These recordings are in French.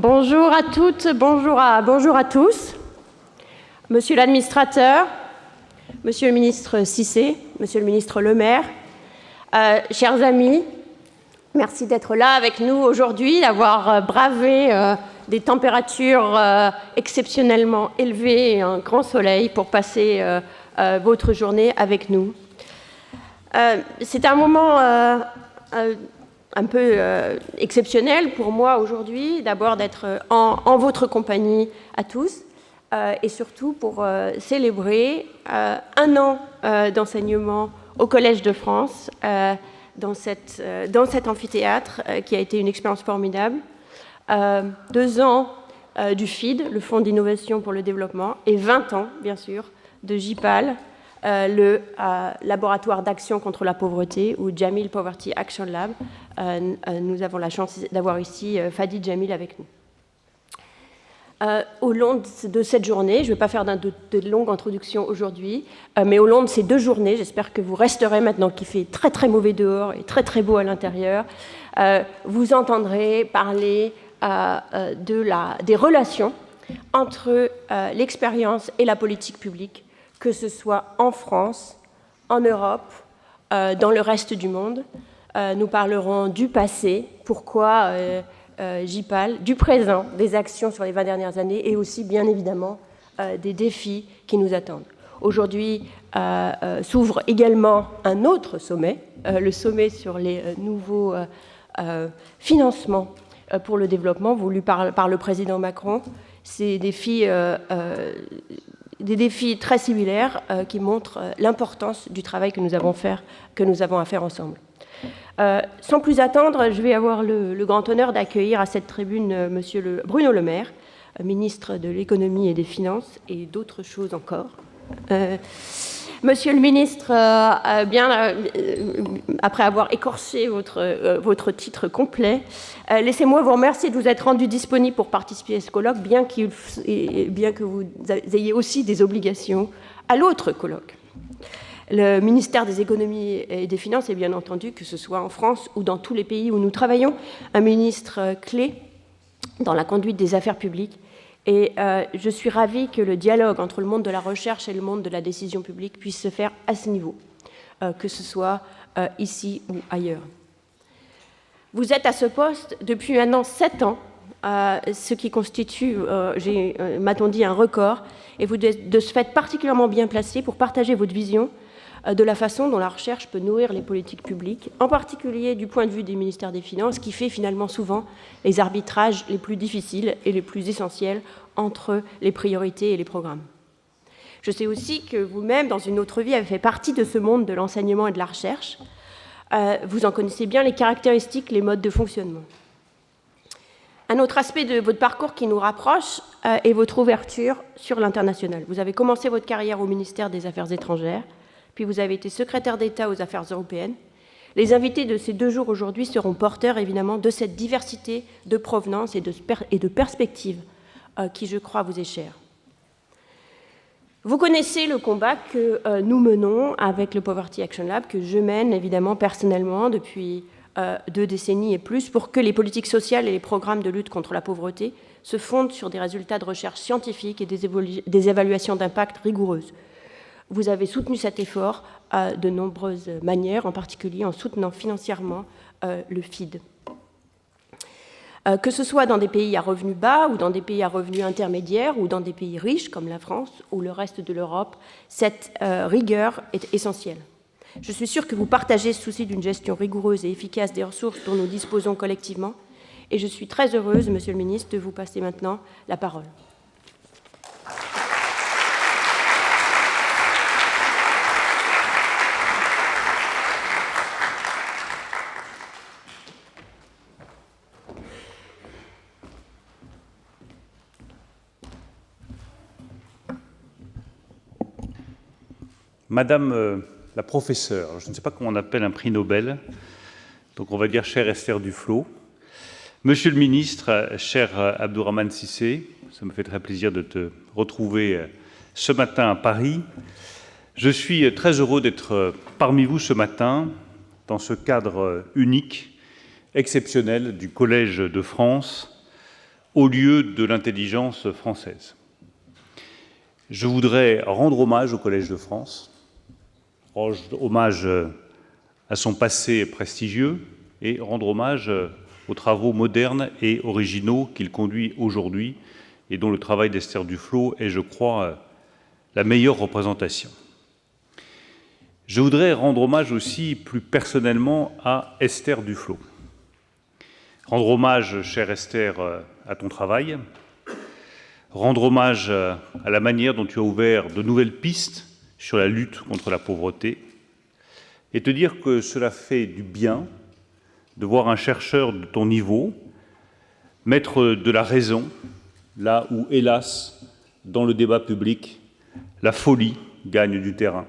Bonjour à toutes, bonjour à tous. Monsieur l'administrateur, Monsieur le ministre Cissé, Monsieur le ministre Le Maire, chers amis, merci d'être là avec nous aujourd'hui, d'avoir bravé des températures exceptionnellement élevées et un grand soleil pour passer votre journée avec nous. C'est un moment un peu exceptionnel pour moi aujourd'hui, d'abord d'être en votre compagnie à tous, et surtout pour célébrer un an d'enseignement au Collège de France, dans cet amphithéâtre qui a été une expérience formidable. 2 ans du FID, le Fonds d'innovation pour le développement, et 20 ans, bien sûr, de JPAL, le laboratoire d'action contre la pauvreté, ou Jamil Poverty Action Lab. Nous avons la chance d'avoir ici Fadi Jamil avec nous. Au long de cette journée, je ne vais pas faire de longue introduction aujourd'hui, mais au long de ces 2 journées, j'espère que vous resterez maintenant qu'il fait très très mauvais dehors et très très beau à l'intérieur, vous entendrez parler des relations entre l'expérience et la politique publique, que ce soit en France, en Europe, dans le reste du monde. Nous parlerons du passé, pourquoi JPAL, du présent, des actions sur les 20 dernières années, et aussi, bien évidemment, des défis qui nous attendent. Aujourd'hui s'ouvre également un autre sommet, le sommet sur les nouveaux financements pour le développement, voulu par le président Macron. C'est des défis très similaires qui montrent l'importance du travail que nous avons à faire ensemble. Sans plus attendre, je vais avoir le grand honneur d'accueillir à cette tribune Monsieur Bruno Le Maire, ministre de l'économie et des finances, et d'autres choses encore. Monsieur le ministre, après avoir écorché votre titre complet, laissez-moi vous remercier de vous être rendu disponible pour participer à ce colloque, bien que vous ayez aussi des obligations à l'autre colloque. Le ministère des économies et des finances est bien entendu, que ce soit en France ou dans tous les pays où nous travaillons, un ministre clé dans la conduite des affaires publiques. Et je suis ravie que le dialogue entre le monde de la recherche et le monde de la décision publique puisse se faire à ce niveau, que ce soit ici ou ailleurs. Vous êtes à ce poste depuis maintenant 7 ans, ce qui constitue, m'a-t-on dit, un record, et vous êtes de ce fait particulièrement bien placé pour partager votre vision de la façon dont la recherche peut nourrir les politiques publiques, en particulier du point de vue des ministères des Finances, qui fait finalement souvent les arbitrages les plus difficiles et les plus essentiels entre les priorités et les programmes. Je sais aussi que vous-même, dans une autre vie, avez fait partie de ce monde de l'enseignement et de la recherche. Vous en connaissez bien les caractéristiques, les modes de fonctionnement. Un autre aspect de votre parcours qui nous rapproche est votre ouverture sur l'international. Vous avez commencé votre carrière au ministère des Affaires étrangères, puis vous avez été secrétaire d'État aux Affaires européennes. Les invités de ces 2 jours aujourd'hui seront porteurs, évidemment, de cette diversité de provenance et de perspectives qui, je crois, vous est chère. Vous connaissez le combat que nous menons avec le Poverty Action Lab, que je mène, évidemment, personnellement, depuis 2 décennies et plus, pour que les politiques sociales et les programmes de lutte contre la pauvreté se fondent sur des résultats de recherche scientifique et des évaluations d'impact rigoureuses. Vous avez soutenu cet effort de nombreuses manières, en particulier en soutenant financièrement le FID. Que ce soit dans des pays à revenus bas ou dans des pays à revenus intermédiaires ou dans des pays riches comme la France ou le reste de l'Europe, cette rigueur est essentielle. Je suis sûre que vous partagez ce souci d'une gestion rigoureuse et efficace des ressources dont nous disposons collectivement, et je suis très heureuse, Monsieur le ministre, de vous passer maintenant la parole. Madame la professeure, je ne sais pas comment on appelle un prix Nobel, donc on va dire chère Esther Duflo. Monsieur le ministre, cher Abdourahmane Cissé, ça me fait très plaisir de te retrouver ce matin à Paris. Je suis très heureux d'être parmi vous ce matin dans ce cadre unique, exceptionnel du Collège de France, au lieu de l'intelligence française. Je voudrais rendre hommage au Collège de France, rendre hommage à son passé prestigieux et rendre hommage aux travaux modernes et originaux qu'il conduit aujourd'hui et dont le travail d'Esther Duflo est, je crois, la meilleure représentation. Je voudrais rendre hommage aussi plus personnellement à Esther Duflo. Rendre hommage, chère Esther, à ton travail, rendre hommage à la manière dont tu as ouvert de nouvelles pistes sur la lutte contre la pauvreté, et te dire que cela fait du bien de voir un chercheur de ton niveau mettre de la raison là où, hélas, dans le débat public, la folie gagne du terrain.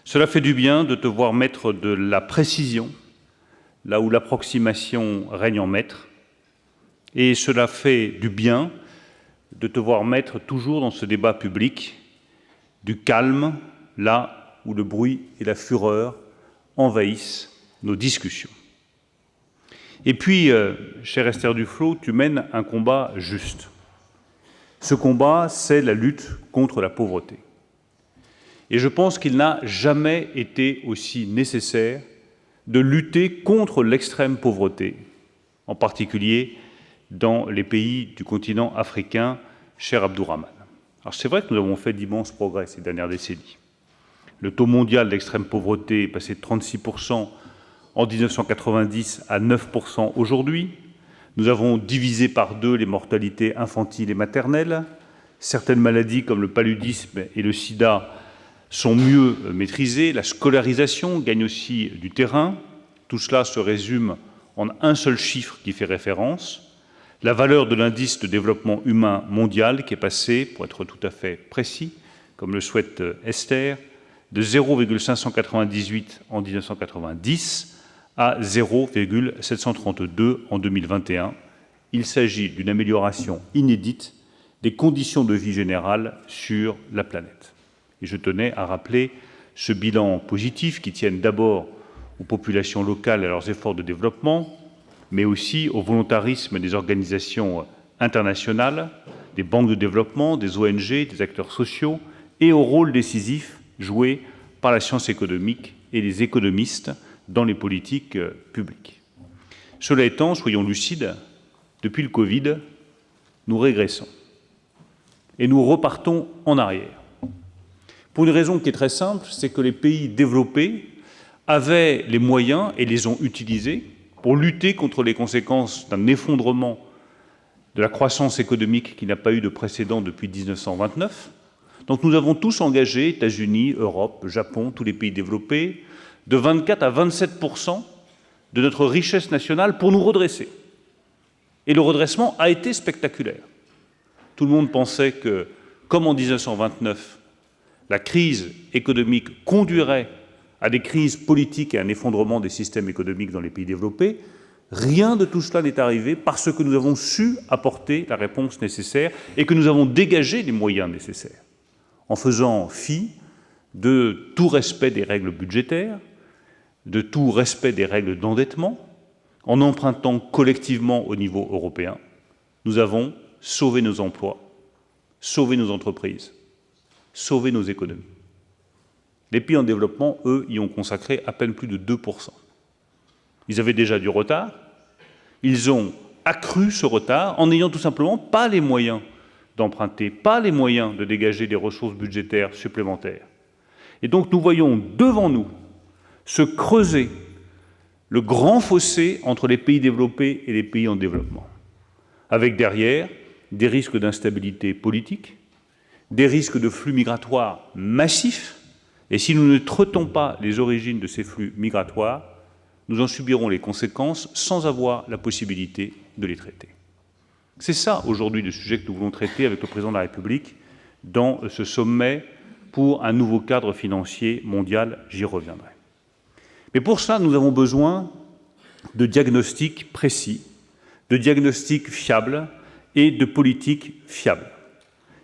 Cela fait du bien de te voir mettre de la précision là où l'approximation règne en maître, et cela fait du bien de te voir mettre toujours dans ce débat public du calme là où le bruit et la fureur envahissent nos discussions. Et puis, chère Esther Duflo, tu mènes un combat juste. Ce combat, c'est la lutte contre la pauvreté. Et je pense qu'il n'a jamais été aussi nécessaire de lutter contre l'extrême pauvreté, en particulier dans les pays du continent africain, cher Abdourahmane. Alors c'est vrai que nous avons fait d'immenses progrès ces dernières décennies. Le taux mondial d'extrême pauvreté est passé de 36% en 1990 à 9% aujourd'hui. Nous avons divisé par 2 les mortalités infantiles et maternelles. Certaines maladies comme le paludisme et le sida sont mieux maîtrisées. La scolarisation gagne aussi du terrain. Tout cela se résume en un seul chiffre qui fait référence. La valeur de l'indice de développement humain mondial qui est passé, pour être tout à fait précis, comme le souhaite Esther, de 0,598 en 1990 à 0,732 en 2021. Il s'agit d'une amélioration inédite des conditions de vie générales sur la planète. Et je tenais à rappeler ce bilan positif qui tienne d'abord aux populations locales et à leurs efforts de développement, mais aussi au volontarisme des organisations internationales, des banques de développement, des ONG, des acteurs sociaux, et au rôle décisif joué par la science économique et les économistes dans les politiques publiques. Cela étant, soyons lucides, depuis le Covid, nous régressons et nous repartons en arrière. Pour une raison qui est très simple, c'est que les pays développés avaient les moyens et les ont utilisés pour lutter contre les conséquences d'un effondrement de la croissance économique qui n'a pas eu de précédent depuis 1929. Donc nous avons tous engagé, États-Unis, Europe, Japon, tous les pays développés, de 24 à 27% de notre richesse nationale pour nous redresser. Et le redressement a été spectaculaire. Tout le monde pensait que, comme en 1929, la crise économique conduirait à des crises politiques et à un effondrement des systèmes économiques dans les pays développés. Rien de tout cela n'est arrivé parce que nous avons su apporter la réponse nécessaire et que nous avons dégagé les moyens nécessaires, en faisant fi de tout respect des règles budgétaires, de tout respect des règles d'endettement, en empruntant collectivement au niveau européen. Nous avons sauvé nos emplois, sauvé nos entreprises, sauvé nos économies. Les pays en développement, eux, y ont consacré à peine plus de 2%. Ils avaient déjà du retard. Ils ont accru ce retard en n'ayant tout simplement pas les moyens d'emprunter, pas les moyens de dégager des ressources budgétaires supplémentaires. Et donc nous voyons devant nous se creuser le grand fossé entre les pays développés et les pays en développement, avec derrière des risques d'instabilité politique, des risques de flux migratoires massifs. Et si nous ne traitons pas les origines de ces flux migratoires, nous en subirons les conséquences sans avoir la possibilité de les traiter. C'est ça, aujourd'hui, le sujet que nous voulons traiter avec le président de la République dans ce sommet pour un nouveau cadre financier mondial. J'y reviendrai. Mais pour cela, nous avons besoin de diagnostics précis, de diagnostics fiables et de politiques fiables.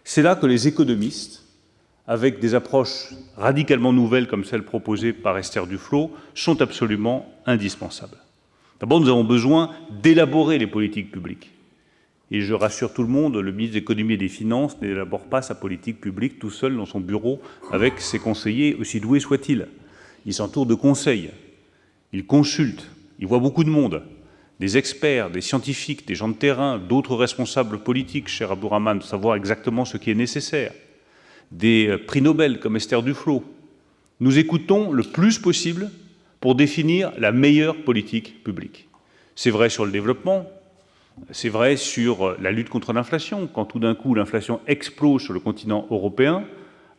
C'est là que les économistes, avec des approches radicalement nouvelles comme celle proposée par Esther Duflo, sont absolument indispensables. D'abord, nous avons besoin d'élaborer les politiques publiques. Et je rassure tout le monde, le ministre de l'Économie et des Finances n'élabore pas sa politique publique tout seul dans son bureau avec ses conseillers, aussi doués soient-ils. Il s'entoure de conseils, il consulte, il voit beaucoup de monde, des experts, des scientifiques, des gens de terrain, d'autres responsables politiques, cher Abdourahmane, de savoir exactement ce qui est nécessaire, des prix Nobel comme Esther Duflo. Nous écoutons le plus possible pour définir la meilleure politique publique. C'est vrai sur le développement, c'est vrai sur la lutte contre l'inflation. Quand tout d'un coup l'inflation explose sur le continent européen,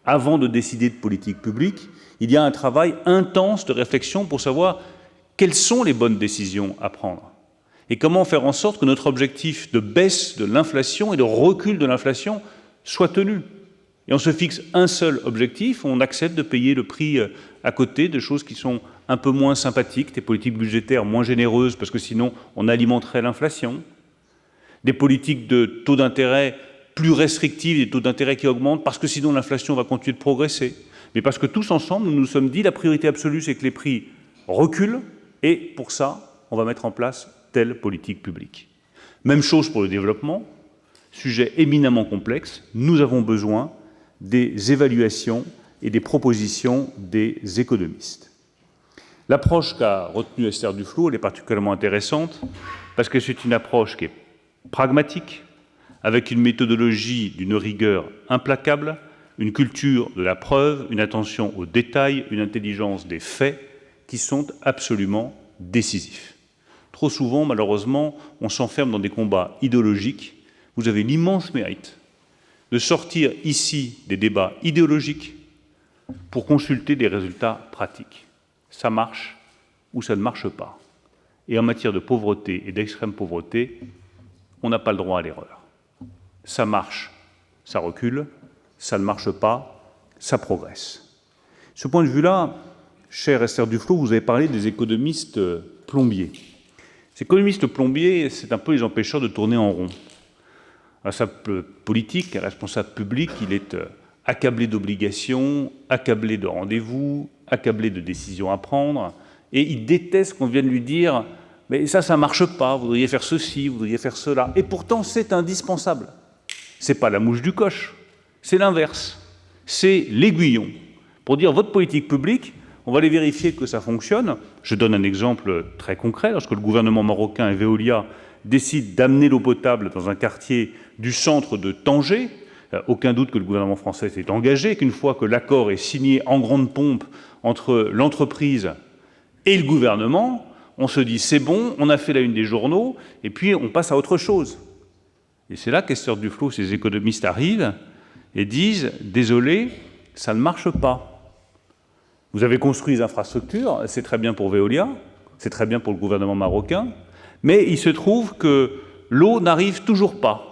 avant de décider de politique publique, il y a un travail intense de réflexion pour savoir quelles sont les bonnes décisions à prendre et comment faire en sorte que notre objectif de baisse de l'inflation et de recul de l'inflation soit tenu. Et on se fixe un seul objectif, on accepte de payer le prix à côté de choses qui sont un peu moins sympathiques, des politiques budgétaires moins généreuses parce que sinon on alimenterait l'inflation, des politiques de taux d'intérêt plus restrictives, des taux d'intérêt qui augmentent parce que sinon l'inflation va continuer de progresser, mais parce que tous ensemble nous nous sommes dit la priorité absolue c'est que les prix reculent et pour ça on va mettre en place telle politique publique. Même chose pour le développement, sujet éminemment complexe, nous avons besoin des évaluations et des propositions des économistes. L'approche qu'a retenue Esther Duflo, elle est particulièrement intéressante parce que c'est une approche qui est pragmatique, avec une méthodologie d'une rigueur implacable, une culture de la preuve, une attention aux détails, une intelligence des faits qui sont absolument décisifs. Trop souvent, malheureusement, on s'enferme dans des combats idéologiques. Vous avez l'immense mérite de sortir ici des débats idéologiques pour consulter des résultats pratiques. Ça marche ou ça ne marche pas. Et en matière de pauvreté et d'extrême pauvreté, on n'a pas le droit à l'erreur. Ça marche, ça recule, ça ne marche pas, ça progresse. De ce point de vue-là, cher Esther Duflo, vous avez parlé des économistes plombiers. Ces économistes plombiers, c'est un peu les empêcheurs de tourner en rond. Responsable politique, responsable public, il est accablé d'obligations, accablé de rendez-vous, accablé de décisions à prendre, et il déteste qu'on vienne lui dire « mais ça ne marche pas, vous devriez faire ceci, vous devriez faire cela ». Et pourtant, c'est indispensable. Ce n'est pas la mouche du coche, c'est l'inverse. C'est l'aiguillon. Pour dire « votre politique publique, on va aller vérifier que ça fonctionne ». Je donne un exemple très concret. Lorsque le gouvernement marocain et Veolia décident d'amener l'eau potable dans un quartier du centre de Tanger, aucun doute que le gouvernement français s'est engagé, qu'une fois que l'accord est signé en grande pompe entre l'entreprise et le gouvernement, on se dit c'est bon, on a fait la une des journaux, et puis on passe à autre chose. Et c'est là qu'Esther Duflo, ces économistes arrivent et disent « désolé, ça ne marche pas. Vous avez construit les infrastructures, c'est très bien pour Veolia, c'est très bien pour le gouvernement marocain, mais il se trouve que l'eau n'arrive toujours pas.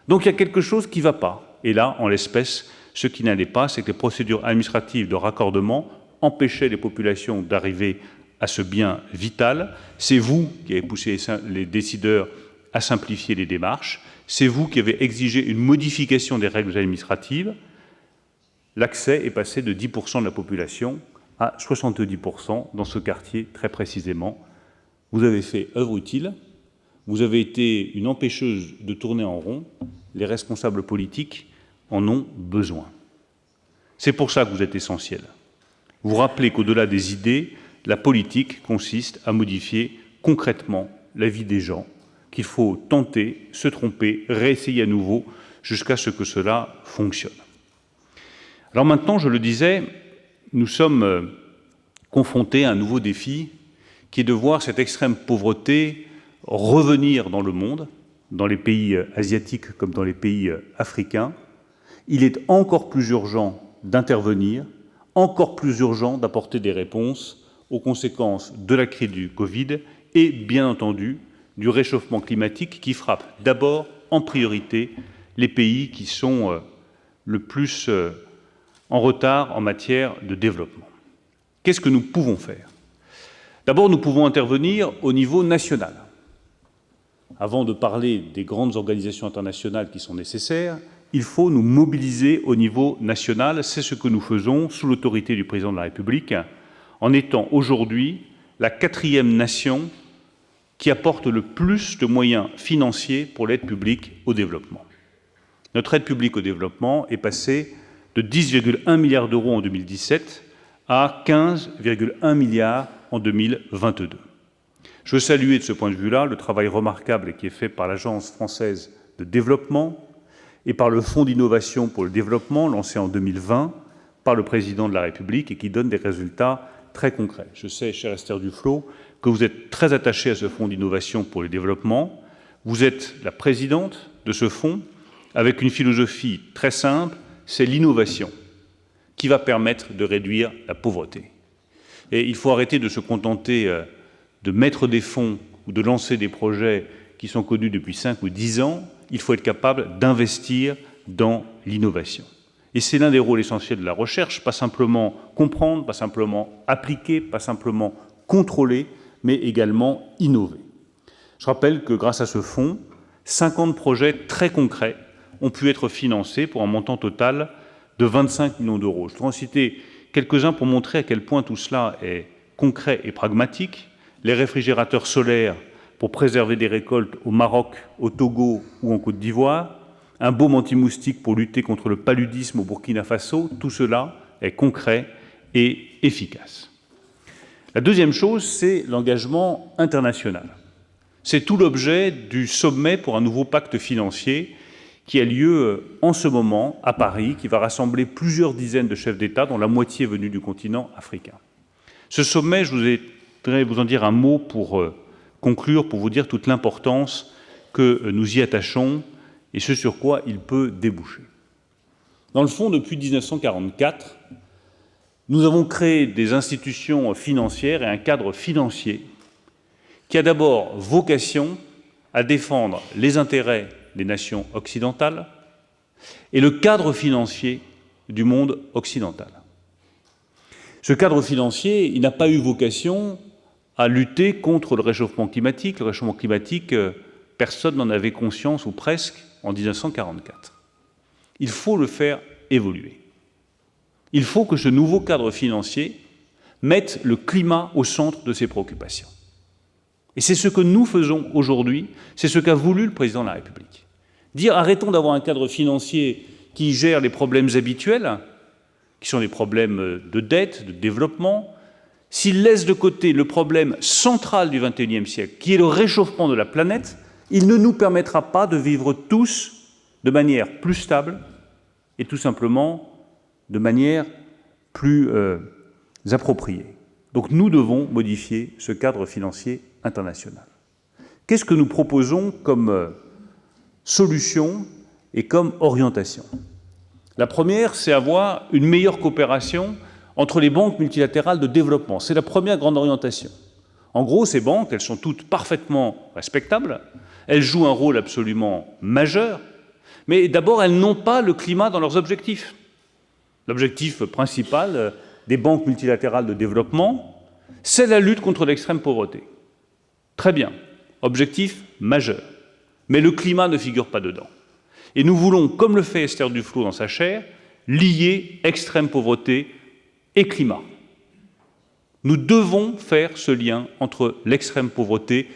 Donc il y a quelque chose qui ne va pas. » Et là, en l'espèce, ce qui n'allait pas, c'est que les procédures administratives de raccordement empêchaient les populations d'arriver à ce bien vital. C'est vous qui avez poussé les décideurs à simplifier les démarches. C'est vous qui avez exigé une modification des règles administratives. L'accès est passé de 10% de la population à 70% dans ce quartier très précisément. Vous avez fait œuvre utile. Vous avez été une empêcheuse de tourner en rond. Les responsables politiques en ont besoin. C'est pour ça que vous êtes essentiel. Vous rappelez qu'au-delà des idées, la politique consiste à modifier concrètement la vie des gens, qu'il faut tenter, se tromper, réessayer à nouveau, jusqu'à ce que cela fonctionne. Alors maintenant, je le disais, nous sommes confrontés à un nouveau défi, qui est de voir cette extrême pauvreté revenir dans le monde, dans les pays asiatiques comme dans les pays africains. Il est encore plus urgent d'intervenir, encore plus urgent d'apporter des réponses aux conséquences de la crise du Covid et, bien entendu, du réchauffement climatique qui frappe d'abord, en priorité, les pays qui sont le plus en retard en matière de développement. Qu'est-ce que nous pouvons faire? D'abord, nous pouvons intervenir au niveau national. Avant de parler des grandes organisations internationales qui sont nécessaires, il faut nous mobiliser au niveau national. C'est ce que nous faisons sous l'autorité du président de la République, en étant aujourd'hui la 4e nation qui apporte le plus de moyens financiers pour l'aide publique au développement. Notre aide publique au développement est passée de 10,1 milliards d'euros en 2017 à 15,1 milliards en 2022. Je veux saluer de ce point de vue-là le travail remarquable qui est fait par l'Agence française de développement et par le Fonds d'innovation pour le développement lancé en 2020 par le président de la République et qui donne des résultats très concrets. Je sais, chère Esther Duflo, que vous êtes très attachée à ce Fonds d'innovation pour le développement. Vous êtes la présidente de ce fonds avec une philosophie très simple, c'est l'innovation qui va permettre de réduire la pauvreté. Et il faut arrêter de se contenter de mettre des fonds ou de lancer des projets qui sont connus depuis 5 ou 10 ans. Il faut être capable d'investir dans l'innovation. Et c'est l'un des rôles essentiels de la recherche, pas simplement comprendre, pas simplement appliquer, pas simplement contrôler, mais également innover. Je rappelle que grâce à ce fonds, 50 projets très concrets ont pu être financés pour un montant total de 25 millions d'euros. Je voudrais en citer quelques-uns pour montrer à quel point tout cela est concret et pragmatique. Les réfrigérateurs solaires pour préserver des récoltes au Maroc, au Togo ou en Côte d'Ivoire, un baume anti-moustique pour lutter contre le paludisme au Burkina Faso, tout cela est concret et efficace. La deuxième chose, c'est l'engagement international. C'est tout l'objet du sommet pour un nouveau pacte financier qui a lieu en ce moment à Paris, qui va rassembler plusieurs dizaines de chefs d'État, dont la moitié venue du continent africain. Ce sommet, je voudrais vous en dire un mot pour conclure, pour vous dire toute l'importance que nous y attachons et ce sur quoi il peut déboucher. Dans le fond, depuis 1944, nous avons créé des institutions financières et un cadre financier qui a d'abord vocation à défendre les intérêts des nations occidentales et le cadre financier du monde occidental. Ce cadre financier, il n'a pas eu vocation à lutter contre le réchauffement climatique. Le réchauffement climatique, personne n'en avait conscience, ou presque, en 1944. Il faut le faire évoluer. Il faut que ce nouveau cadre financier mette le climat au centre de ses préoccupations. Et c'est ce que nous faisons aujourd'hui, c'est ce qu'a voulu le président de la République. Dire arrêtons d'avoir un cadre financier qui gère les problèmes habituels, qui sont les problèmes de dette, de développement, s'il laisse de côté le problème central du XXIe siècle, qui est le réchauffement de la planète, il ne nous permettra pas de vivre tous de manière plus stable et tout simplement de manière plus appropriée. Donc nous devons modifier ce cadre financier international. Qu'est-ce que nous proposons comme solution et comme orientation? La première, c'est avoir une meilleure coopération entre les banques multilatérales de développement. C'est la première grande orientation. En gros, ces banques, elles sont toutes parfaitement respectables, elles jouent un rôle absolument majeur, mais d'abord, elles n'ont pas le climat dans leurs objectifs. L'objectif principal des banques multilatérales de développement, c'est la lutte contre l'extrême pauvreté. Très bien, objectif majeur, mais le climat ne figure pas dedans. Et nous voulons, comme le fait Esther Duflo dans sa chaire, lier extrême pauvreté et climat. Nous devons faire ce lien entre l'extrême pauvreté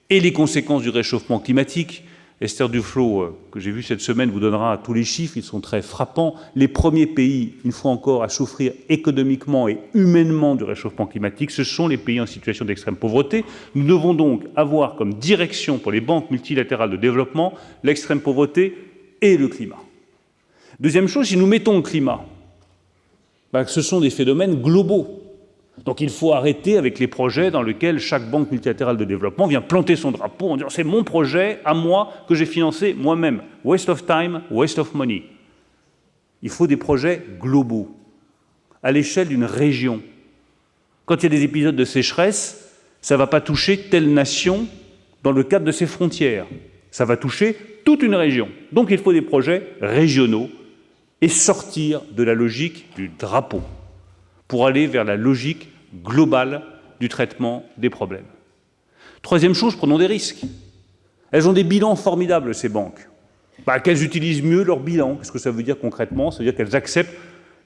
et les conséquences du réchauffement climatique. Esther Duflo, que j'ai vu cette semaine, vous donnera tous les chiffres, ils sont très frappants. Les premiers pays, une fois encore, à souffrir économiquement et humainement du réchauffement climatique, ce sont les pays en situation d'extrême pauvreté. Nous devons donc avoir comme direction pour les banques multilatérales de développement l'extrême pauvreté et le climat. Deuxième chose, si nous mettons le climat, ce sont des phénomènes globaux. Donc il faut arrêter avec les projets dans lesquels chaque banque multilatérale de développement vient planter son drapeau en disant « c'est mon projet, à moi, que j'ai financé moi-même ». Waste of time, waste of money. Il faut des projets globaux, à l'échelle d'une région. Quand il y a des épisodes de sécheresse, ça ne va pas toucher telle nation dans le cadre de ses frontières. Ça va toucher toute une région. Donc il faut des projets régionaux et sortir de la logique du drapeau pour aller vers la logique globale du traitement des problèmes. Troisième chose, prenons des risques. Elles ont des bilans formidables, ces banques. Qu'elles utilisent mieux leur bilan. Qu'est-ce que ça veut dire concrètement? Ça veut dire qu'elles acceptent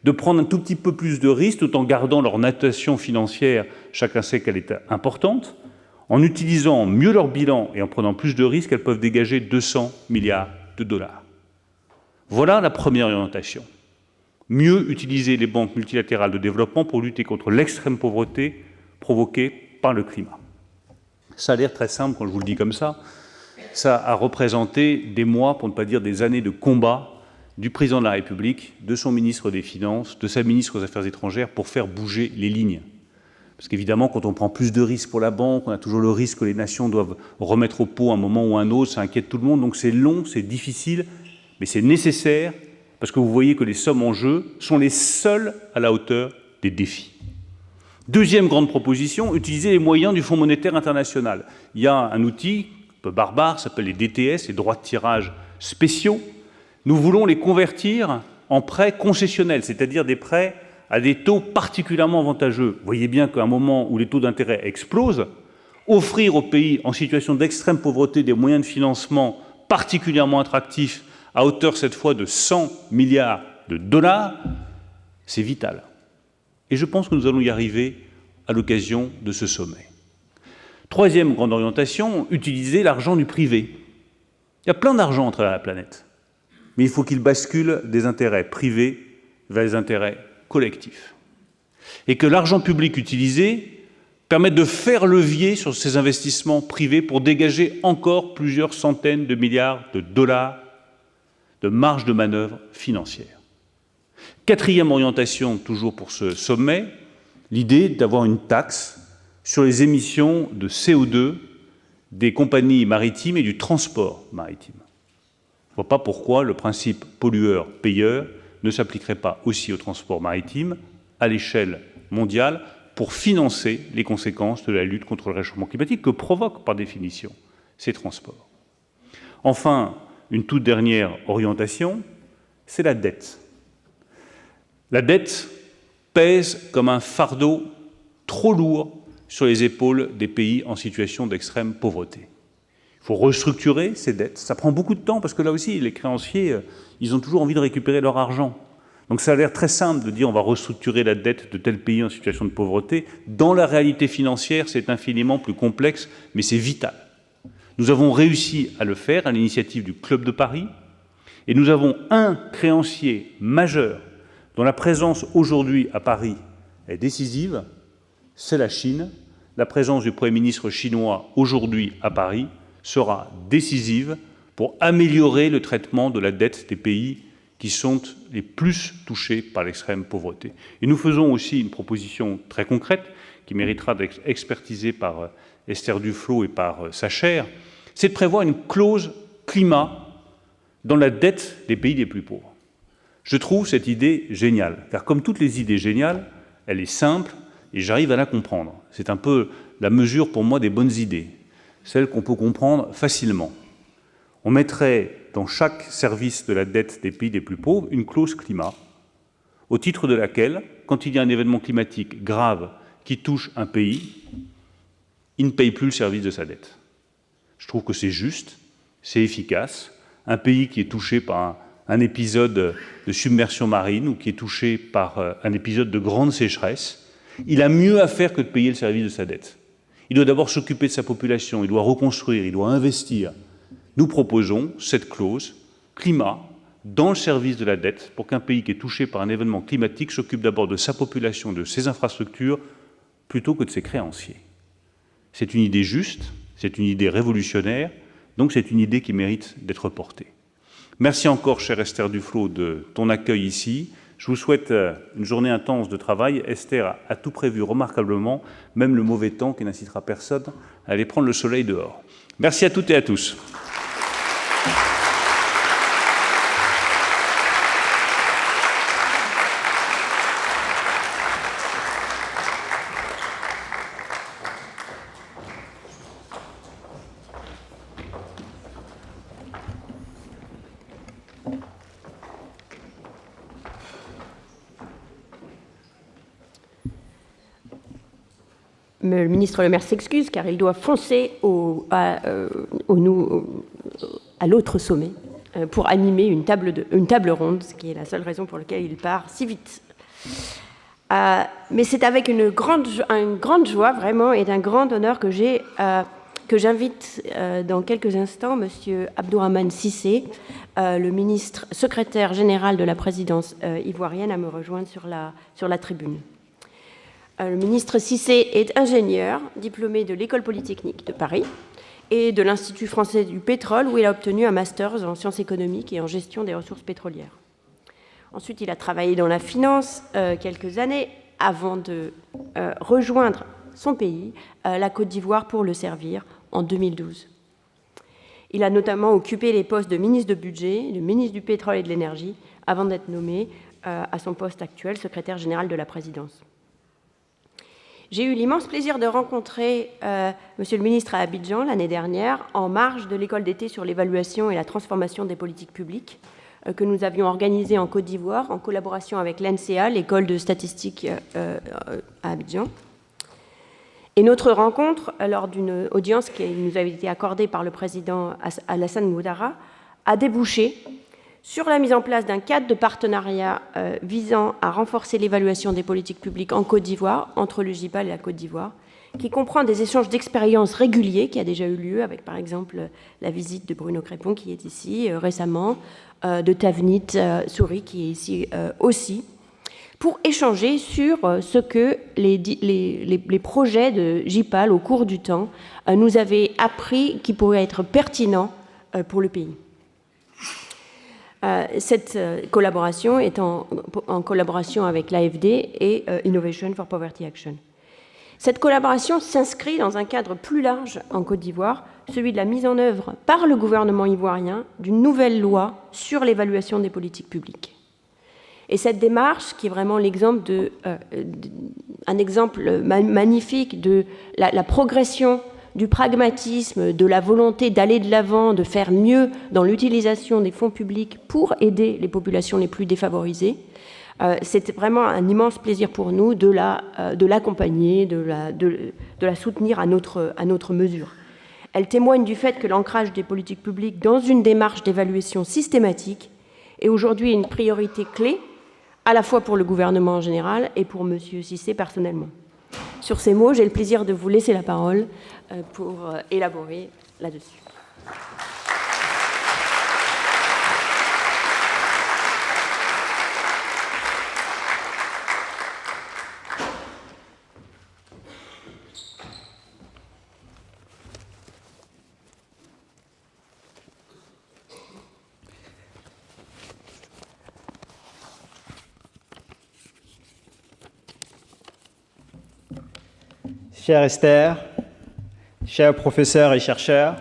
de prendre un tout petit peu plus de risques tout en gardant leur natation financière, chacun sait qu'elle est importante, En utilisant mieux leur bilan et en prenant plus de risques, elles peuvent dégager 200 milliards de dollars. Voilà la première orientation. Mieux utiliser les banques multilatérales de développement pour lutter contre l'extrême pauvreté provoquée par le climat. Ça a l'air très simple quand je vous le dis comme ça. Ça a représenté des mois, pour ne pas dire des années de combat du président de la République, de son ministre des Finances, de sa ministre aux Affaires étrangères pour faire bouger les lignes. Parce qu'évidemment, quand on prend plus de risques pour la banque, on a toujours le risque que les nations doivent remettre au pot un moment ou un autre, ça inquiète tout le monde, donc c'est long, c'est difficile, mais c'est nécessaire, parce que vous voyez que les sommes en jeu sont les seules à la hauteur des défis. Deuxième grande proposition, utiliser les moyens du Fonds monétaire international. Il y a un outil un peu barbare, ça s'appelle les DTS, les droits de tirage spéciaux. Nous voulons les convertir en prêts concessionnels, c'est-à-dire des prêts à des taux particulièrement avantageux. Vous voyez bien qu'à un moment où les taux d'intérêt explosent, offrir aux pays en situation d'extrême pauvreté des moyens de financement particulièrement attractifs, à hauteur cette fois de 100 milliards de dollars, c'est vital. Et je pense que nous allons y arriver à l'occasion de ce sommet. Troisième grande orientation, utiliser l'argent du privé. Il y a plein d'argent à travers la planète, mais il faut qu'il bascule des intérêts privés vers les intérêts collectifs. Et que l'argent public utilisé permette de faire levier sur ces investissements privés pour dégager encore plusieurs centaines de milliards de dollars de marge de manœuvre financière. Quatrième orientation, toujours pour ce sommet, l'idée d'avoir une taxe sur les émissions de CO2 des compagnies maritimes et du transport maritime. Je ne vois pas pourquoi le principe pollueur-payeur ne s'appliquerait pas aussi au transport maritime à l'échelle mondiale pour financer les conséquences de la lutte contre le réchauffement climatique que provoquent par définition ces transports. Enfin, une toute dernière orientation, c'est la dette. La dette pèse comme un fardeau trop lourd sur les épaules des pays en situation d'extrême pauvreté. Il faut restructurer ces dettes. Ça prend beaucoup de temps parce que là aussi, les créanciers, ils ont toujours envie de récupérer leur argent. Donc ça a l'air très simple de dire on va restructurer la dette de tel pays en situation de pauvreté. Dans la réalité financière, c'est infiniment plus complexe, mais c'est vital. Nous avons réussi à le faire à l'initiative du Club de Paris et nous avons un créancier majeur dont la présence aujourd'hui à Paris est décisive, c'est la Chine. La présence du Premier ministre chinois aujourd'hui à Paris sera décisive pour améliorer le traitement de la dette des pays qui sont les plus touchés par l'extrême pauvreté. Et nous faisons aussi une proposition très concrète qui méritera d'être expertisée par Esther Duflo et par sa chaire, c'est de prévoir une clause climat dans la dette des pays les plus pauvres. Je trouve cette idée géniale, car comme toutes les idées géniales, elle est simple et j'arrive à la comprendre. C'est un peu la mesure pour moi des bonnes idées, celles qu'on peut comprendre facilement. On mettrait dans chaque service de la dette des pays les plus pauvres une clause climat, au titre de laquelle, quand il y a un événement climatique grave qui touche un pays, il ne paye plus le service de sa dette. Je trouve que c'est juste, c'est efficace. Un pays qui est touché par un épisode de submersion marine ou qui est touché par un épisode de grande sécheresse, il a mieux à faire que de payer le service de sa dette. Il doit d'abord s'occuper de sa population, il doit reconstruire, il doit investir. Nous proposons cette clause climat dans le service de la dette pour qu'un pays qui est touché par un événement climatique s'occupe d'abord de sa population, de ses infrastructures, plutôt que de ses créanciers. C'est une idée juste, c'est une idée révolutionnaire, donc c'est une idée qui mérite d'être portée. Merci encore, chère Esther Duflo, de ton accueil ici. Je vous souhaite une journée intense de travail. Esther a tout prévu remarquablement, même le mauvais temps qui n'incitera personne à aller prendre le soleil dehors. Merci à toutes et à tous. Le ministre Le Maire s'excuse car il doit foncer à l'autre sommet pour animer une table ronde, ce qui est la seule raison pour laquelle il part si vite. Mais c'est avec une grande joie, vraiment, et d'un grand honneur que j'invite dans quelques instants M. Abdourahmane Cissé, le ministre secrétaire général de la présidence ivoirienne, à me rejoindre sur la tribune. Le ministre Cissé est ingénieur, diplômé de l'École polytechnique de Paris et de l'Institut français du pétrole, où il a obtenu un master en sciences économiques et en gestion des ressources pétrolières. Ensuite, il a travaillé dans la finance quelques années avant de rejoindre son pays, la Côte d'Ivoire, pour le servir en 2012. Il a notamment occupé les postes de ministre de budget, de ministre du pétrole et de l'énergie, avant d'être nommé à son poste actuel, secrétaire général de la présidence. J'ai eu l'immense plaisir de rencontrer Monsieur le ministre à Abidjan l'année dernière, en marge de l'école d'été sur l'évaluation et la transformation des politiques publiques, que nous avions organisée en Côte d'Ivoire, en collaboration avec l'NCA, l'école de statistique à Abidjan. Et notre rencontre, lors d'une audience qui nous avait été accordée par le président Alassane Ouattara, a débouché sur la mise en place d'un cadre de partenariat visant à renforcer l'évaluation des politiques publiques en Côte d'Ivoire, entre le JIPAL et la Côte d'Ivoire, qui comprend des échanges d'expériences réguliers qui a déjà eu lieu, avec par exemple la visite de Bruno Crépon qui est ici récemment, de Tavnit Souri qui est ici aussi, pour échanger sur ce que les projets de JIPAL au cours du temps nous avaient appris qui pourrait être pertinent pour le pays. Cette collaboration est en collaboration avec l'AFD et Innovation for Poverty Action. Cette collaboration s'inscrit dans un cadre plus large en Côte d'Ivoire, celui de la mise en œuvre par le gouvernement ivoirien d'une nouvelle loi sur l'évaluation des politiques publiques. Et cette démarche, qui est vraiment un exemple magnifique de la progression du pragmatisme, de la volonté d'aller de l'avant, de faire mieux dans l'utilisation des fonds publics pour aider les populations les plus défavorisées, c'est vraiment un immense plaisir pour nous de l'accompagner, de la soutenir à notre mesure. Elle témoigne du fait que l'ancrage des politiques publiques dans une démarche d'évaluation systématique est aujourd'hui une priorité clé, à la fois pour le gouvernement en général et pour M. Cissé personnellement. Sur ces mots, j'ai le plaisir de vous laisser la parole pour élaborer là-dessus. Chère Esther, chers professeurs et chercheurs,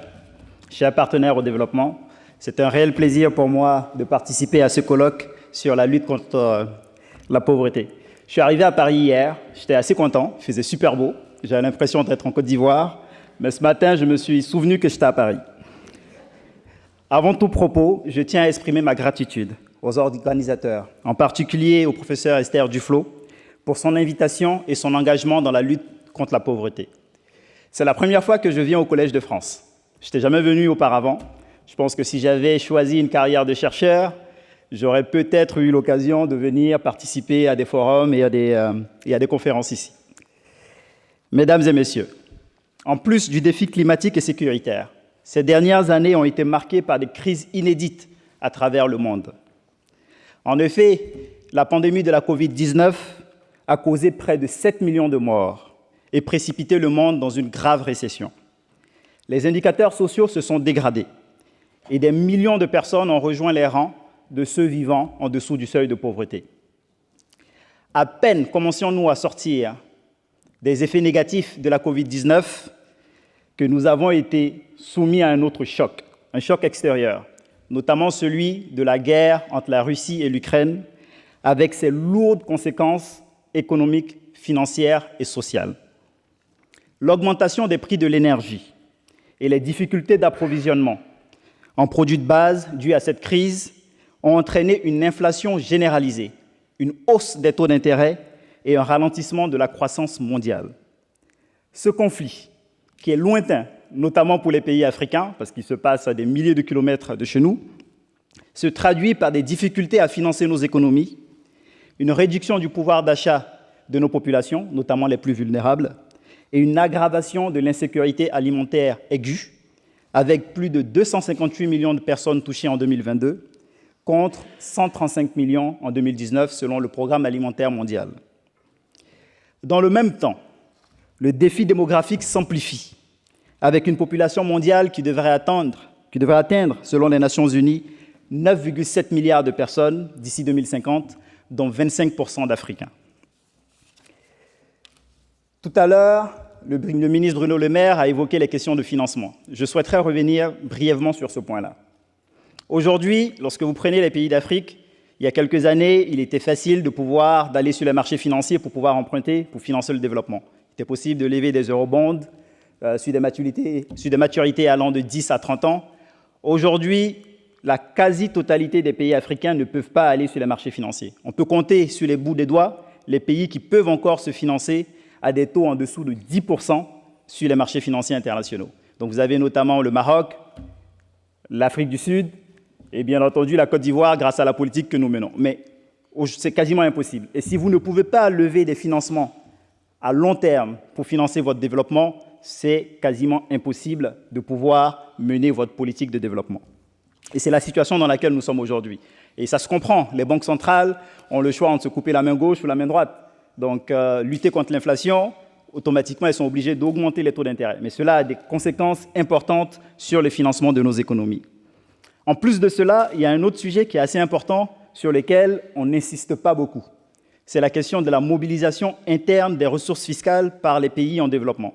chers partenaires au développement, c'est un réel plaisir pour moi de participer à ce colloque sur la lutte contre la pauvreté. Je suis arrivé à Paris hier, j'étais assez content, il faisait super beau, j'avais l'impression d'être en Côte d'Ivoire, mais ce matin, je me suis souvenu que j'étais à Paris. Avant tout propos, je tiens à exprimer ma gratitude aux organisateurs, en particulier au professeur Esther Duflo, pour son invitation et son engagement dans la lutte contre la pauvreté. C'est la première fois que je viens au Collège de France. Je n'étais jamais venu auparavant. Je pense que si j'avais choisi une carrière de chercheur, j'aurais peut-être eu l'occasion de venir participer à des forums et à des conférences ici. Mesdames et messieurs, en plus du défi climatique et sécuritaire, ces dernières années ont été marquées par des crises inédites à travers le monde. En effet, la pandémie de la Covid-19 a causé près de 7 millions de morts et précipité le monde dans une grave récession. Les indicateurs sociaux se sont dégradés et des millions de personnes ont rejoint les rangs de ceux vivant en dessous du seuil de pauvreté. À peine commencions-nous à sortir des effets négatifs de la Covid-19 que nous avons été soumis à un autre choc, un choc extérieur, notamment celui de la guerre entre la Russie et l'Ukraine, avec ses lourdes conséquences économiques, financières et sociales. L'augmentation des prix de l'énergie et les difficultés d'approvisionnement en produits de base dues à cette crise ont entraîné une inflation généralisée, une hausse des taux d'intérêt et un ralentissement de la croissance mondiale. Ce conflit, qui est lointain, notamment pour les pays africains, parce qu'il se passe à des milliers de kilomètres de chez nous, se traduit par des difficultés à financer nos économies, une réduction du pouvoir d'achat de nos populations, notamment les plus vulnérables, et une aggravation de l'insécurité alimentaire aiguë, avec plus de 258 millions de personnes touchées en 2022, contre 135 millions en 2019, selon le Programme alimentaire mondial. Dans le même temps, le défi démographique s'amplifie, avec une population mondiale qui devrait atteindre, selon les Nations Unies, 9,7 milliards de personnes d'ici 2050, dont 25% d'Africains. Tout à l'heure, le ministre Bruno Le Maire a évoqué les questions de financement. Je souhaiterais revenir brièvement sur ce point-là. Aujourd'hui, lorsque vous prenez les pays d'Afrique, il y a quelques années, il était facile d'aller sur les marchés financiers pour pouvoir emprunter, pour financer le développement. Il était possible de lever des eurobonds sur des maturités allant de 10 à 30 ans. Aujourd'hui, la quasi-totalité des pays africains ne peuvent pas aller sur les marchés financiers. On peut compter sur les bouts des doigts les pays qui peuvent encore se financer à des taux en dessous de 10% sur les marchés financiers internationaux. Donc vous avez notamment le Maroc, l'Afrique du Sud et bien entendu la Côte d'Ivoire grâce à la politique que nous menons. Mais c'est quasiment impossible. Et si vous ne pouvez pas lever des financements à long terme pour financer votre développement, c'est quasiment impossible de pouvoir mener votre politique de développement. Et c'est la situation dans laquelle nous sommes aujourd'hui. Et ça se comprend. Les banques centrales ont le choix entre se couper la main gauche ou la main droite. Donc, lutter contre l'inflation, automatiquement, elles sont obligées d'augmenter les taux d'intérêt. Mais cela a des conséquences importantes sur le financement de nos économies. En plus de cela, il y a un autre sujet qui est assez important sur lequel on n'insiste pas beaucoup. C'est la question de la mobilisation interne des ressources fiscales par les pays en développement.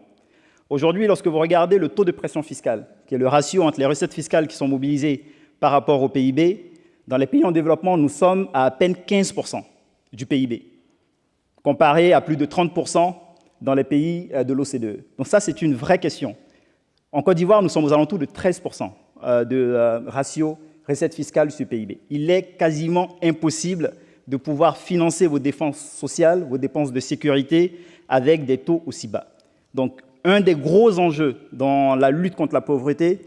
Aujourd'hui, lorsque vous regardez le taux de pression fiscale, qui est le ratio entre les recettes fiscales qui sont mobilisées par rapport au PIB, dans les pays en développement, nous sommes à peine 15% du PIB, comparé à plus de 30% dans les pays de l'OCDE. Donc ça, c'est une vraie question. En Côte d'Ivoire, nous sommes aux alentours de 13% de ratio recettes fiscales sur PIB. Il est quasiment impossible de pouvoir financer vos dépenses sociales, vos dépenses de sécurité avec des taux aussi bas. Donc, un des gros enjeux dans la lutte contre la pauvreté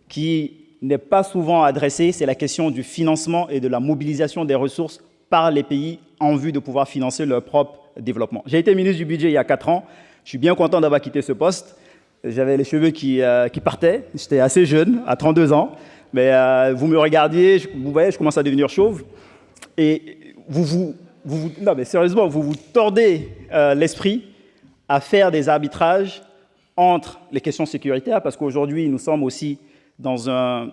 qui n'est pas souvent adressé, c'est la question du financement et de la mobilisation des ressources par les pays en vue de pouvoir financer leur propre développement. J'ai été ministre du Budget il y a 4 ans. Je suis bien content d'avoir quitté ce poste. J'avais les cheveux qui partaient. J'étais assez jeune, à 32 ans. Mais vous me regardiez, vous voyez, je commence à devenir chauve. Et non, mais sérieusement, vous vous tordez l'esprit à faire des arbitrages entre les questions sécuritaires, parce qu'aujourd'hui, nous sommes aussi dans un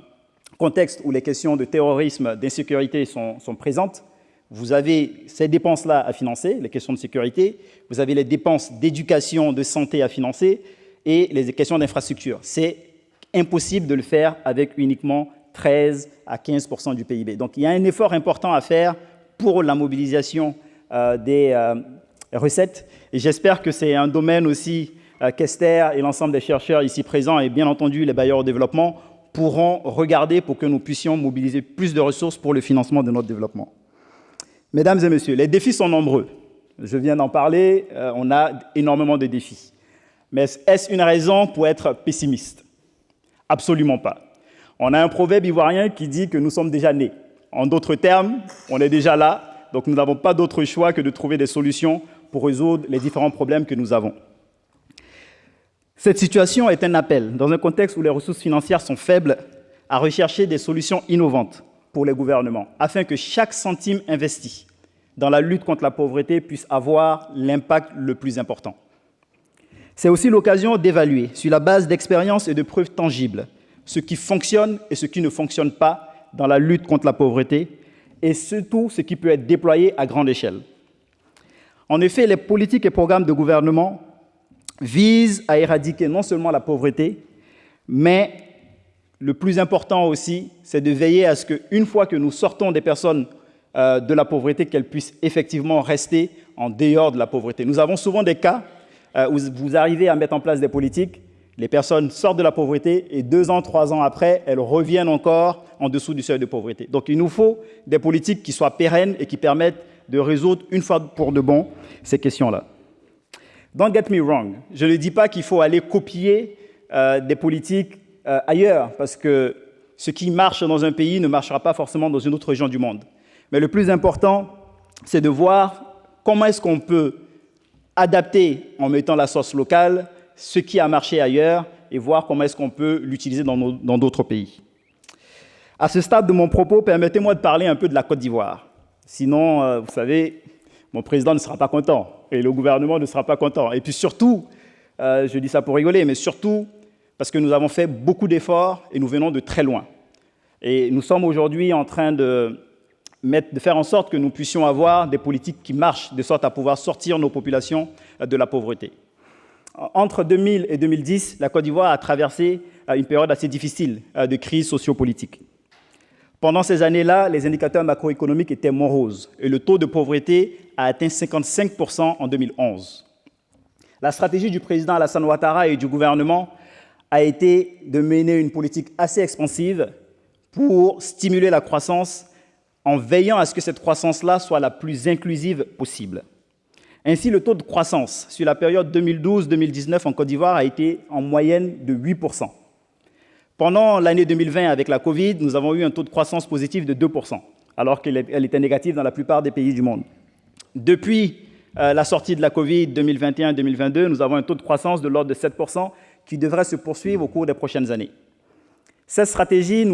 contexte où les questions de terrorisme, d'insécurité sont présentes. Vous avez ces dépenses-là à financer, les questions de sécurité. Vous avez les dépenses d'éducation, de santé à financer et les questions d'infrastructure. C'est impossible de le faire avec uniquement 13 à 15% du PIB. Donc, il y a un effort important à faire pour la mobilisation des recettes. Et j'espère que c'est un domaine aussi qu'Esther et l'ensemble des chercheurs ici présents et bien entendu les bailleurs au développement pourront regarder pour que nous puissions mobiliser plus de ressources pour le financement de notre développement. Mesdames et messieurs, les défis sont nombreux. Je viens d'en parler, on a énormément de défis. Mais est-ce une raison pour être pessimiste? Absolument pas. On a un proverbe ivoirien qui dit que nous sommes déjà nés. En d'autres termes, on est déjà là, donc nous n'avons pas d'autre choix que de trouver des solutions pour résoudre les différents problèmes que nous avons. Cette situation est un appel, dans un contexte où les ressources financières sont faibles, à rechercher des solutions innovantes pour les gouvernements, afin que chaque centime investi dans la lutte contre la pauvreté puisse avoir l'impact le plus important. C'est aussi l'occasion d'évaluer, sur la base d'expériences et de preuves tangibles, ce qui fonctionne et ce qui ne fonctionne pas dans la lutte contre la pauvreté, et surtout ce qui peut être déployé à grande échelle. En effet, les politiques et programmes de gouvernement visent à éradiquer non seulement la pauvreté, mais le plus important aussi, c'est de veiller à ce qu'une fois que nous sortons des personnes de la pauvreté, qu'elles puissent effectivement rester en dehors de la pauvreté. Nous avons souvent des cas où vous arrivez à mettre en place des politiques, les personnes sortent de la pauvreté et 2 ans, 3 ans après, elles reviennent encore en dessous du seuil de pauvreté. Donc il nous faut des politiques qui soient pérennes et qui permettent de résoudre une fois pour de bon ces questions-là. Don't get me wrong, je ne dis pas qu'il faut aller copier des politiques ailleurs, parce que ce qui marche dans un pays ne marchera pas forcément dans une autre région du monde. Mais le plus important, c'est de voir comment est-ce qu'on peut adapter en mettant la sauce locale ce qui a marché ailleurs et voir comment est-ce qu'on peut l'utiliser dans d'autres pays. À ce stade de mon propos, permettez-moi de parler un peu de la Côte d'Ivoire. Sinon, vous savez, mon président ne sera pas content et le gouvernement ne sera pas content. Et puis surtout, je dis ça pour rigoler, mais surtout parce que nous avons fait beaucoup d'efforts et nous venons de très loin. Et nous sommes aujourd'hui en train de faire en sorte que nous puissions avoir des politiques qui marchent, de sorte à pouvoir sortir nos populations de la pauvreté. Entre 2000 et 2010, la Côte d'Ivoire a traversé une période assez difficile de crise sociopolitique. Pendant ces années-là, les indicateurs macroéconomiques étaient moroses et le taux de pauvreté a atteint 55% en 2011. La stratégie du président Alassane Ouattara et du gouvernement a été de mener une politique assez expansive pour stimuler la croissance en veillant à ce que cette croissance-là soit la plus inclusive possible. Ainsi, le taux de croissance sur la période 2012-2019 en Côte d'Ivoire a été en moyenne de 8%. Pendant l'année 2020, avec la Covid, nous avons eu un taux de croissance positif de 2%, alors qu'elle était négative dans la plupart des pays du monde. Depuis la sortie de la Covid 2021-2022, nous avons un taux de croissance de l'ordre de 7% qui devrait se poursuivre au cours des prochaines années. Cette stratégie,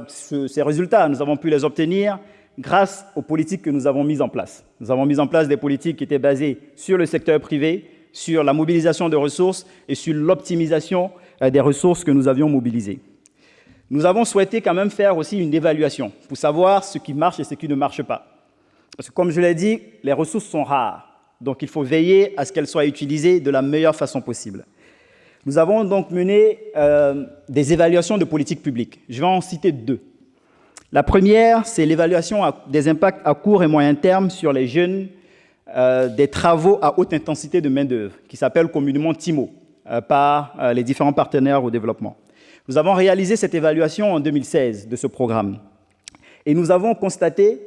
ces résultats, nous avons pu les obtenir grâce aux politiques que nous avons mises en place. Nous avons mis en place des politiques qui étaient basées sur le secteur privé, sur la mobilisation de ressources et sur l'optimisation des ressources que nous avions mobilisées. Nous avons souhaité quand même faire aussi une évaluation pour savoir ce qui marche et ce qui ne marche pas. Parce que, comme je l'ai dit, les ressources sont rares, donc il faut veiller à ce qu'elles soient utilisées de la meilleure façon possible. Nous avons donc mené des évaluations de politique publique. Je vais en citer deux. La première, c'est l'évaluation des impacts à court et moyen terme sur les jeunes des travaux à haute intensité de main-d'œuvre, qui s'appelle communément TIMO, par les différents partenaires au développement. Nous avons réalisé cette évaluation en 2016 de ce programme. Et nous avons constaté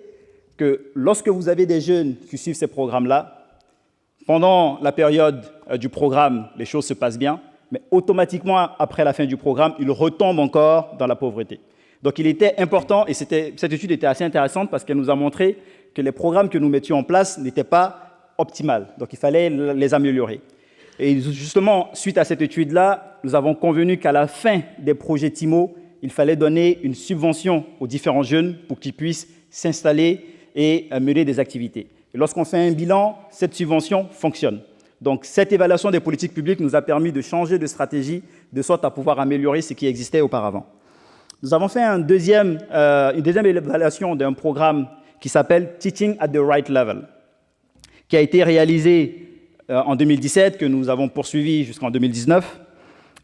que lorsque vous avez des jeunes qui suivent ces programmes-là, pendant la période du programme, les choses se passent bien, mais automatiquement, après la fin du programme, ils retombent encore dans la pauvreté. Donc il était important, et cette étude était assez intéressante parce qu'elle nous a montré que les programmes que nous mettions en place n'étaient pas optimaux. Donc il fallait les améliorer. Et justement, suite à cette étude-là, nous avons convenu qu'à la fin des projets TIMO, il fallait donner une subvention aux différents jeunes pour qu'ils puissent s'installer et mener des activités. Et lorsqu'on fait un bilan, cette subvention fonctionne. Donc cette évaluation des politiques publiques nous a permis de changer de stratégie de sorte à pouvoir améliorer ce qui existait auparavant. Nous avons fait une deuxième évaluation d'un programme qui s'appelle Teaching at the Right Level, qui a été réalisé en 2017, que nous avons poursuivi jusqu'en 2019.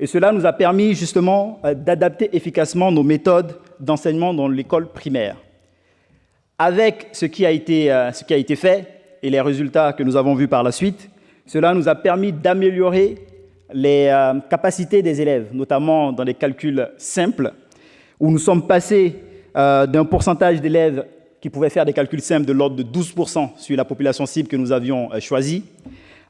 Et cela nous a permis justement d'adapter efficacement nos méthodes d'enseignement dans l'école primaire. Avec ce qui a été fait et les résultats que nous avons vus par la suite, cela nous a permis d'améliorer les capacités des élèves, notamment dans les calculs simples, où nous sommes passés d'un pourcentage d'élèves qui pouvaient faire des calculs simples de l'ordre de 12% sur la population cible que nous avions choisie,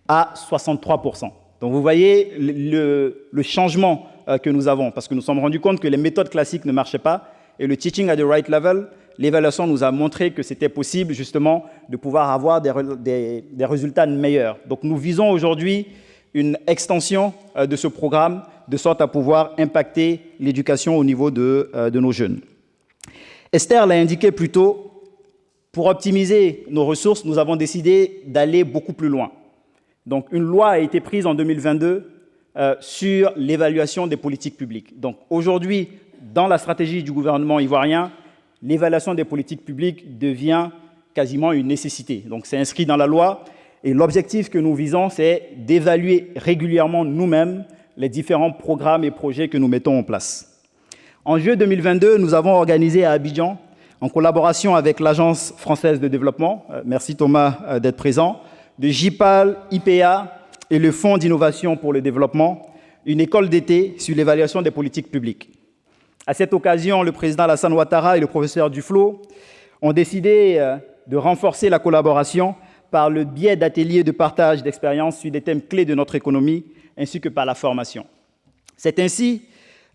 à 63%. Donc vous voyez le changement que nous avons, parce que nous nous sommes rendus compte que les méthodes classiques ne marchaient pas, et le Teaching at the Right Level, l'évaluation nous a montré que c'était possible justement de pouvoir avoir des résultats meilleurs. Donc nous visons aujourd'hui une extension de ce programme, de sorte à pouvoir impacter l'éducation au niveau de nos jeunes. Esther l'a indiqué plus tôt, pour optimiser nos ressources, nous avons décidé d'aller beaucoup plus loin. Donc une loi a été prise en 2022 sur l'évaluation des politiques publiques. Donc aujourd'hui, dans la stratégie du gouvernement ivoirien, l'évaluation des politiques publiques devient quasiment une nécessité. Donc c'est inscrit dans la loi et l'objectif que nous visons, c'est d'évaluer régulièrement nous-mêmes les différents programmes et projets que nous mettons en place. En juillet 2022, nous avons organisé à Abidjan, en collaboration avec l'Agence française de développement, merci Thomas d'être présent, de JPAL, IPA et le Fonds d'innovation pour le développement, une école d'été sur l'évaluation des politiques publiques. À cette occasion, le président Alassane Ouattara et le professeur Duflo ont décidé de renforcer la collaboration par le biais d'ateliers de partage d'expériences sur des thèmes clés de notre économie, ainsi que par la formation. C'est ainsi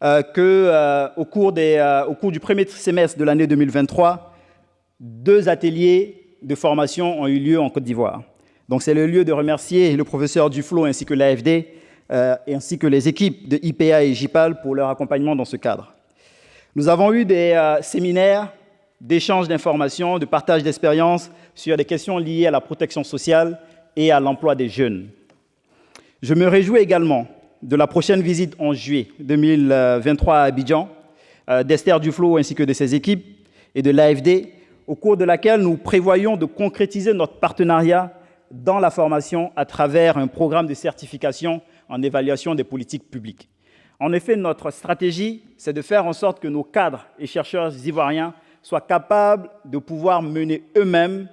qu'au cours du premier semestre de l'année 2023, 2 ateliers de formation ont eu lieu en Côte d'Ivoire. Donc c'est le lieu de remercier le professeur Duflo ainsi que l'AFD, ainsi que les équipes de IPA et JPAL pour leur accompagnement dans ce cadre. Nous avons eu des séminaires d'échange d'informations, de partage d'expériences sur des questions liées à la protection sociale et à l'emploi des jeunes. Je me réjouis également de la prochaine visite en juillet 2023 à Abidjan d'Esther Duflo ainsi que de ses équipes et de l'AFD, au cours de laquelle nous prévoyons de concrétiser notre partenariat dans la formation à travers un programme de certification en évaluation des politiques publiques. En effet, notre stratégie, c'est de faire en sorte que nos cadres et chercheurs ivoiriens soient capables de pouvoir mener eux-mêmes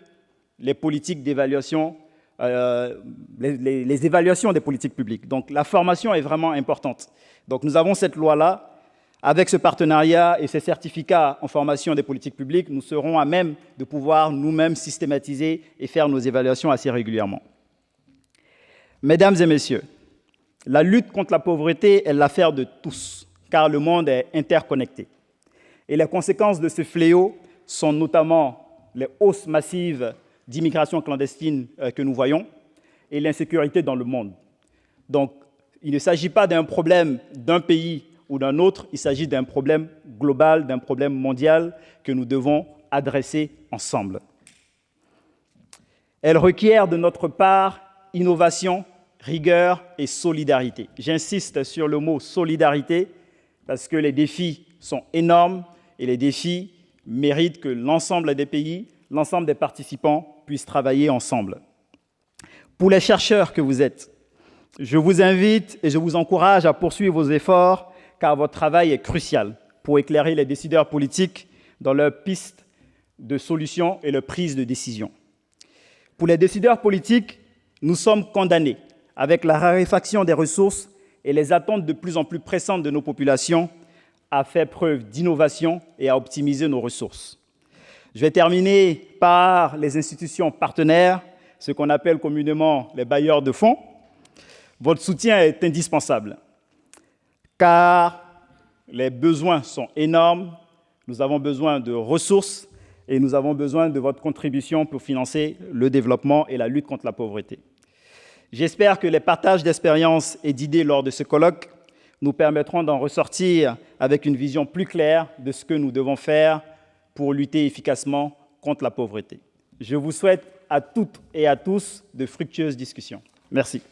les politiques d'évaluation, les évaluations des politiques publiques. Donc la formation est vraiment importante. Donc nous avons cette loi-là. Avec ce partenariat et ces certificats en formation des politiques publiques, nous serons à même de pouvoir nous-mêmes systématiser et faire nos évaluations assez régulièrement. Mesdames et messieurs, la lutte contre la pauvreté est l'affaire de tous, car le monde est interconnecté. Et les conséquences de ce fléau sont notamment les hausses massives d'immigration clandestine que nous voyons et l'insécurité dans le monde. Donc, il ne s'agit pas d'un problème d'un pays ou d'un autre, il s'agit d'un problème global, d'un problème mondial que nous devons adresser ensemble. Elle requiert de notre part innovation, rigueur et solidarité. J'insiste sur le mot solidarité parce que les défis sont énormes et les défis méritent que l'ensemble des pays, l'ensemble des participants puissent travailler ensemble. Pour les chercheurs que vous êtes, je vous invite et je vous encourage à poursuivre vos efforts car votre travail est crucial pour éclairer les décideurs politiques dans leurs pistes de solutions et leurs prises de décision. Pour les décideurs politiques, nous sommes condamnés, avec la raréfaction des ressources et les attentes de plus en plus pressantes de nos populations, à faire preuve d'innovation et à optimiser nos ressources. Je vais terminer par les institutions partenaires, ce qu'on appelle communément les bailleurs de fonds. Votre soutien est indispensable, car les besoins sont énormes, nous avons besoin de ressources et nous avons besoin de votre contribution pour financer le développement et la lutte contre la pauvreté. J'espère que les partages d'expériences et d'idées lors de ce colloque nous permettront d'en ressortir avec une vision plus claire de ce que nous devons faire pour lutter efficacement contre la pauvreté. Je vous souhaite à toutes et à tous de fructueuses discussions. Merci.